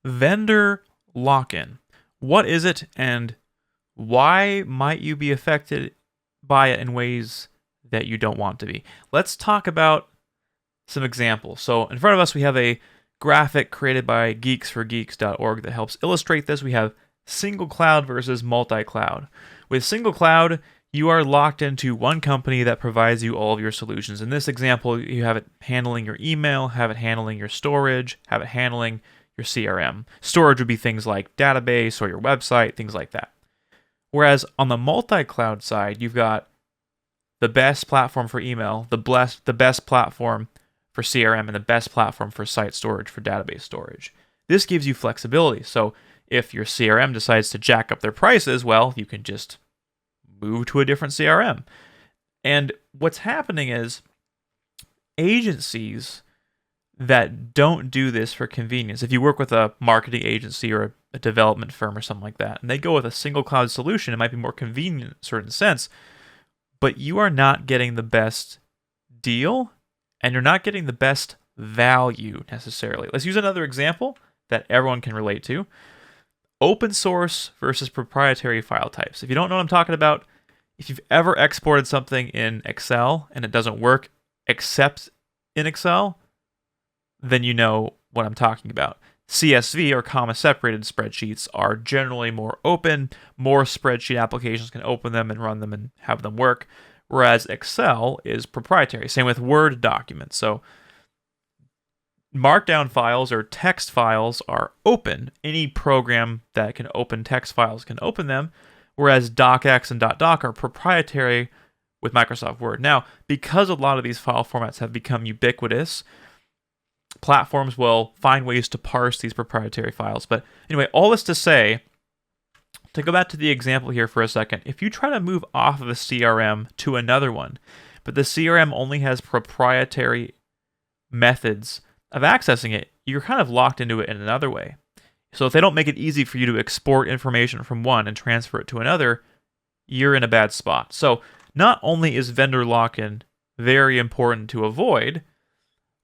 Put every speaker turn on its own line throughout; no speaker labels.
Vendor lock-in. What is it, and why might you be affected by it in ways that you don't want to be? Let's talk about some examples. So in front of us, we have a graphic created by geeksforgeeks.org that helps illustrate this. We have single cloud versus multi-cloud. With single cloud, you are locked into one company that provides you all of your solutions. In this example, you have it handling your email, have it handling your storage, have it handling your CRM. Storage would be things like database or your website, things like that. Whereas on the multi-cloud side, you've got the best platform for email, the best platform for CRM, and the best platform for site storage, for database storage. This gives you flexibility. So if your CRM decides to jack up their prices, well, you can just move to a different CRM. And what's happening is agencies that don't do this for convenience, if you work with a marketing agency or a development firm or something like that, and they go with a single cloud solution, it might be more convenient in a certain sense, but you are not getting the best deal and you're not getting the best value necessarily. Let's use another example that everyone can relate to. Open source versus proprietary file types. If you don't know what I'm talking about, if you've ever exported something in Excel and it doesn't work except in Excel, then you know what I'm talking about. CSV, or comma-separated spreadsheets, are generally more open. More spreadsheet applications can open them and run them and have them work, whereas Excel is proprietary. Same with Word documents. So Markdown files or text files are open. Any program that can open text files can open them, whereas docx and .doc are proprietary with Microsoft Word. Now, because a lot of these file formats have become ubiquitous, platforms will find ways to parse these proprietary files. But anyway, all this to say, to go back to the example here for a second, if you try to move off of a CRM to another one, but the CRM only has proprietary methods of accessing it, you're kind of locked into it in another way. So if they don't make it easy for you to export information from one and transfer it to another, you're in a bad spot. So not only is vendor lock-in very important to avoid,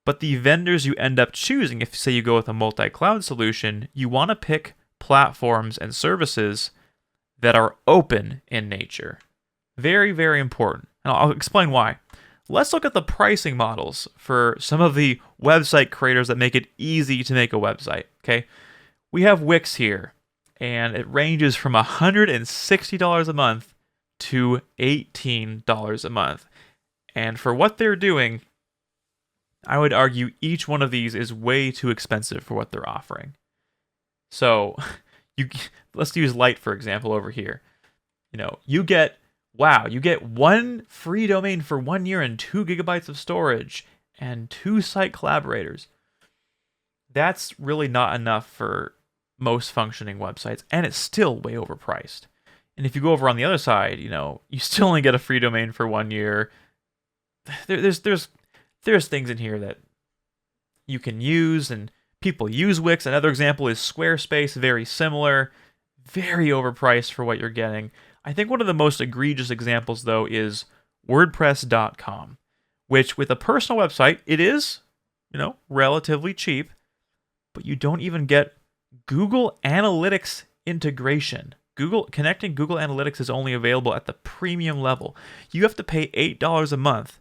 but the vendors you end up choosing, if say you go with a multi-cloud solution, you want to pick platforms and services that are open in nature. Very, very important. And I'll explain why. Let's look at the pricing models for some of the website creators that make it easy to make a website. Okay, we have Wix here, and it ranges from $160 a month to $18 a month. And for what they're doing, I would argue each one of these is way too expensive for what they're offering. So, let's use Lite for example over here. You get one free domain for 1 year and 2 gigabytes of storage and 2 site collaborators. That's really not enough for most functioning websites, and it's still way overpriced. And if you go over on the other side, you still only get a free domain for 1 year. There's things in here that you can use, and people use Wix. Another example is Squarespace, very similar, very overpriced for what you're getting. I think one of the most egregious examples, though, is WordPress.com, which with a personal website, it is, relatively cheap, but you don't even get Google Analytics integration. Connecting Google Analytics is only available at the premium level. You have to pay $8 a month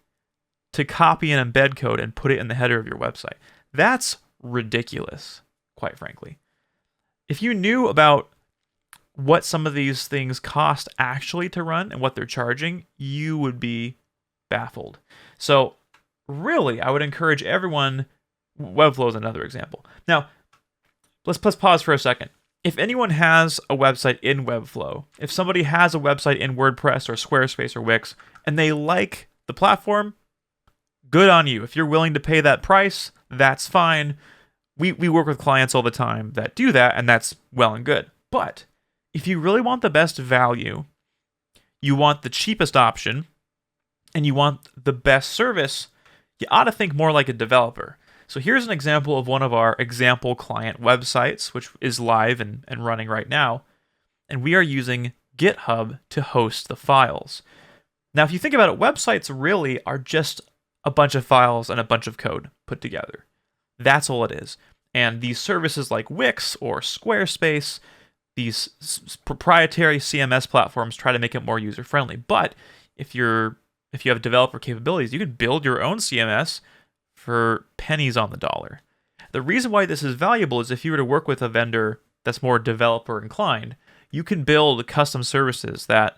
to copy and embed code and put it in the header of your website. That's ridiculous, quite frankly. If you knew about what some of these things cost actually to run and what they're charging, you would be baffled. So really, I would encourage everyone. Webflow is another example. Now, let's pause for a second. If anyone has a website in Webflow, if somebody has a website in WordPress or Squarespace or Wix, and they like the platform, good on you. If you're willing to pay that price, that's fine. We work with clients all the time that do that, and that's well and good. But if you really want the best value, you want the cheapest option, and you want the best service, you ought to think more like a developer. So here's an example of one of our example client websites, which is live and running right now. And we are using GitHub to host the files. Now, if you think about it, websites really are just a bunch of files and a bunch of code put together. That's all it is. And these services like Wix or Squarespace, these proprietary CMS platforms try to make it more user-friendly. But if you have developer capabilities, you can build your own CMS for pennies on the dollar. The reason why this is valuable is if you were to work with a vendor that's more developer inclined, you can build custom services that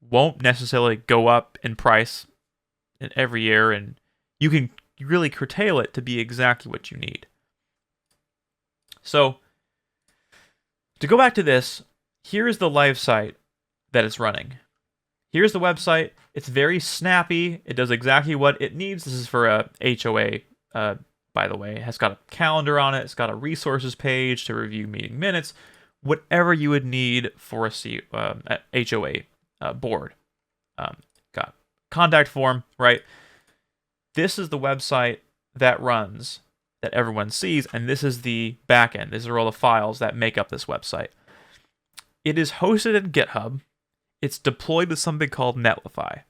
won't necessarily go up in price every year, and you can really curtail it to be exactly what you need. So, to go back to this, here's the live site that it's running. Here's the website. It's very snappy. It does exactly what it needs. This is for a HOA, by the way. It has got a calendar on it. It's got a resources page to review meeting minutes, whatever you would need for a HOA board. Got contact form, right? This is the website that runs, that everyone sees, and this is the backend. These are all the files that make up this website. It is hosted in GitHub. It's deployed with something called Netlify.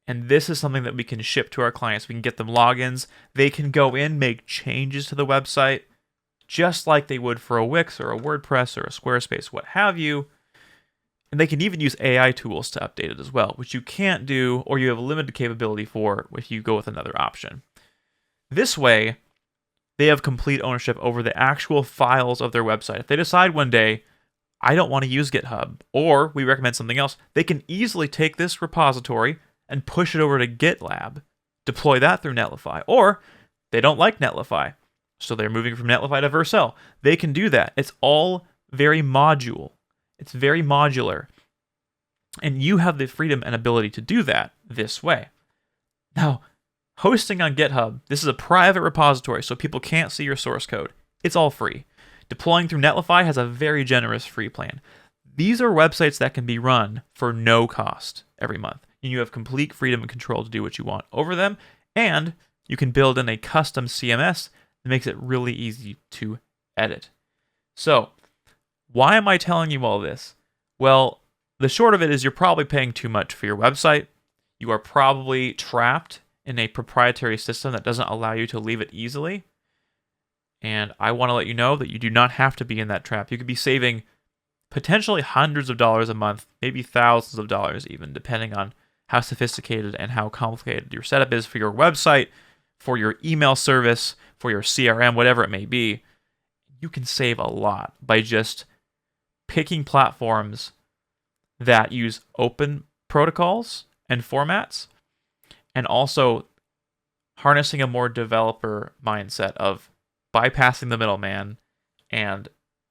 And this is something that we can ship to our clients. We can get them logins. They can go in, make changes to the website, just like they would for a Wix or a WordPress or a Squarespace, what have you. And they can even use AI tools to update it as well, which you can't do, or you have a limited capability for if you go with another option. This way, they have complete ownership over the actual files of their website. If they decide one day, I don't want to use GitHub, or we recommend something else, they can easily take this repository and push it over to GitLab, deploy that through Netlify. Or they don't like Netlify, so they're moving from Netlify to Vercel. They can do that. It's all very modular. It's very modular. And you have the freedom and ability to do that this way. Now, hosting on GitHub, this is a private repository, so people can't see your source code. It's all free. Deploying through Netlify has a very generous free plan. These are websites that can be run for no cost every month. And you have complete freedom and control to do what you want over them. And you can build in a custom CMS that makes it really easy to edit. So, why am I telling you all this? Well, the short of it is you're probably paying too much for your website. You are probably trapped in a proprietary system that doesn't allow you to leave it easily. And I want to let you know that you do not have to be in that trap. You could be saving potentially hundreds of dollars a month, maybe thousands of dollars even, depending on how sophisticated and how complicated your setup is for your website, for your email service, for your CRM, whatever it may be. You can save a lot by just picking platforms that use open protocols and formats, and also harnessing a more developer mindset of bypassing the middleman and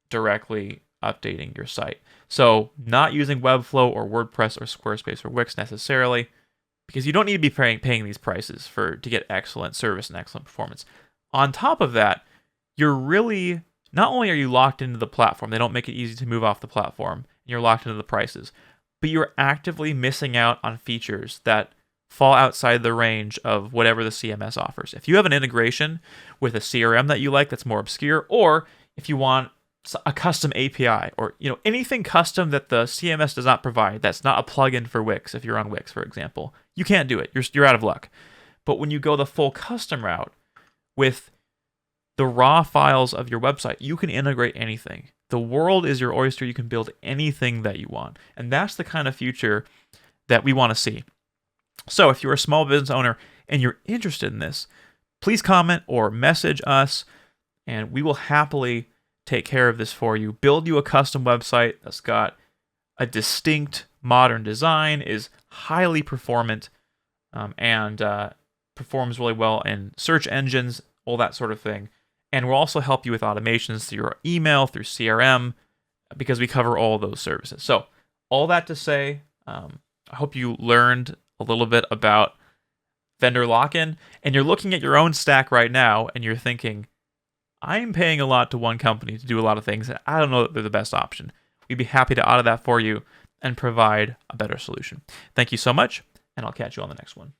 directly updating your site. So not using Webflow or WordPress or Squarespace or Wix necessarily, because you don't need to be paying these prices to get excellent service and excellent performance. On top of that, you're really, not only are you locked into the platform, they don't make it easy to move off the platform, and you're locked into the prices, but you're actively missing out on features that fall outside the range of whatever the CMS offers. If you have an integration with a CRM that you like that's more obscure, or if you want a custom API, or anything custom that the CMS does not provide, that's not a plugin for Wix. If you're on Wix, for example, you can't do it. You're out of luck. But when you go the full custom route with the raw files of your website, you can integrate anything. The world is your oyster. You can build anything that you want, and that's the kind of future that we want to see. So if you're a small business owner and you're interested in this, please comment or message us, and we will happily take care of this for you. Build you a custom website that's got a distinct modern design, is highly performant, and performs really well in search engines, all that sort of thing. And we'll also help you with automations through your email, through CRM, because we cover all those services. So all that to say, I hope you learned a little bit about vendor lock-in, and you're looking at your own stack right now, and you're thinking, I'm paying a lot to one company to do a lot of things, and I don't know that they're the best option. We'd be happy to audit that for you and provide a better solution. Thank you so much, and I'll catch you on the next one.